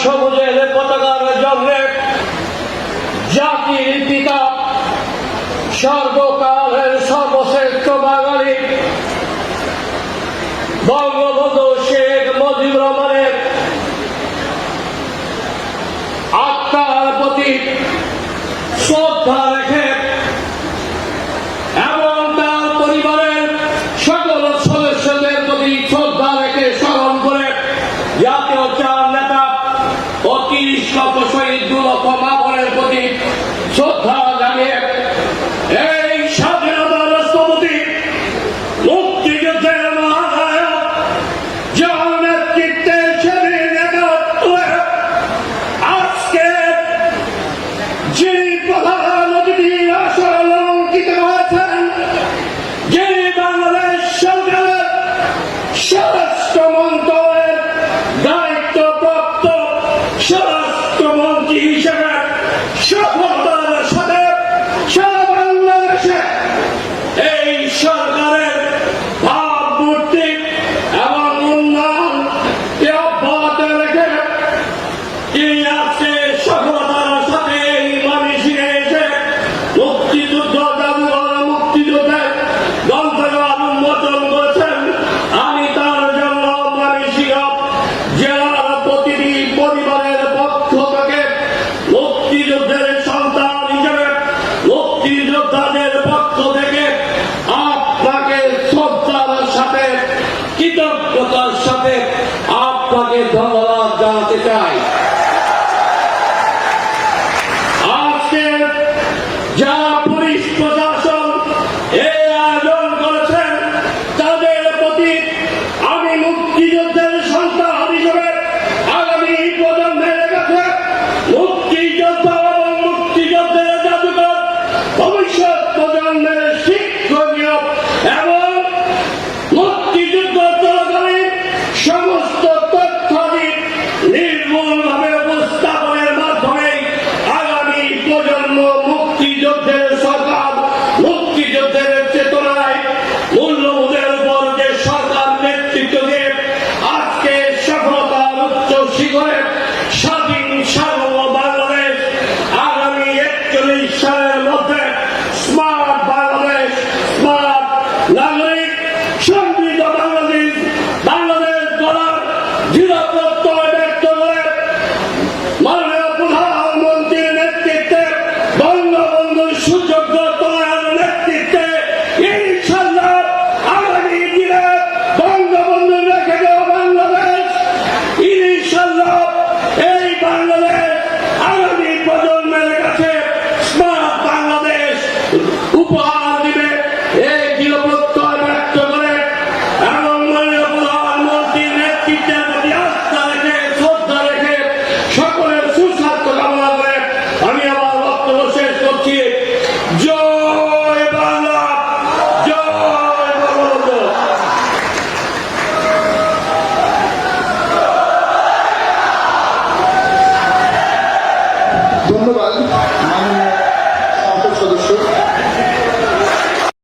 সবুজের পতাকার জন্যে জাতির পিতা সর্বকালের সর্বশ্রেষ্ঠ বাঙালি বঙ্গবন্ধু শেখ মুজিবুর রহমানের আত্মার প্রতি শ্রদ্ধা রেখে এবং তার পরিবারের সকল সদস্যদের প্রতি শ্রদ্ধা রেখে স্মরণ করে জাতীয় চার নেতা ও ৩০ লক্ষ শহীদ ২ লক্ষ মা-বোনের প্রতি শ্রদ্ধা জানিয়ে এই স্বাধীনতার রাষ্ট্রপতি মুক্তিযুদ্ধের মহানায়ক যার নেতৃত্বে সেদিন একাত্তরে আজকে যিনি প্রধান অতিথির আসন অলঙ্কিত হয়েছেন, যিনি বাংলাদেশ সরকারের স্বরাষ্ট্র মন্ত্রণালয়ের দায়িত্বপ্রাপ্ত স্বরাষ্ট্রমন্ত্রী হিসেবে সফলতার সাথে সারা বাংলাদেশে এই সরকারের ভাবমূর্তি এবং উন্নয়ন অব্যাহত রেখে তিনি আজকে সফলতার সাথে এই ময়মনসিংহে এসে মুক্তিযুদ্ধ জাদুঘর মুক্তিযুদ্ধের গ্রন্থাগার উন্মোচন করেছেন। আমি তার জন্য ময়মনসিংহ জেলার প্রতিটি পরিবারের পক্ষ থেকে মুক্তিযুদ্ধের সন্তান হিসেবে মুক্তিযোদ্ধাদের পক্ষ থেকে আপনাকে শ্রদ্ধার সাথে কৃতজ্ঞতার সাথে আপনাকে ধন্যবাদ জানাতে চাই। আজকে যারা পুলিশ প্রশাসন এই আয়োজন করেছেন তাদের প্রতি আমি মুক্তিযুদ্ধের সন্তান হিসেবে আগামী প্রজন্মের কাছে মুক্তিযোদ্ধা এবং মুক্তিযুদ্ধের জাদুঘর ভবিষ্যৎ প্রজন্মের শিক্ষণীয় এবং মুক্তিযুদ্ধ চলাকালীন সমস্ত তথ্যাদি নির্মূলভাবে উপস্থাপনের মাধ্যমে আগামী প্রজন্ম মুক্তিযুদ্ধের সরকার মুক্তিযুদ্ধের চেতনায় মূল্যবোধের উপর যে সরকার নেতৃত্ব দিয়ে আজকে সফলতার উচ্চ শিখরে স্বাধীন সার্বভৌম বাংলাদেশ আগামী ৪১ সালের মধ্যে স্মার্ট বাংলাদেশ, স্মার্ট নাগরিক, সমৃদ্ধ বাংলাদেশ গড়ার দৃঢ় প্রত্যয় ব্যক্ত করে মাননীয় প্রধানমন্ত্রীর নেতৃত্বে বঙ্গবন্ধুর সুযোগ্য তনয়ের নেতৃত্বে ইনশাআল্লাহ আগামী দিনে বঙ্গবন্ধু রেখে দেওয়া বাংলাদেশ ইনশাআল্লাহ এই বাংলাদেশ আগামী প্রজন্মের কাছে স্মার্ট বাংলাদেশ উপহার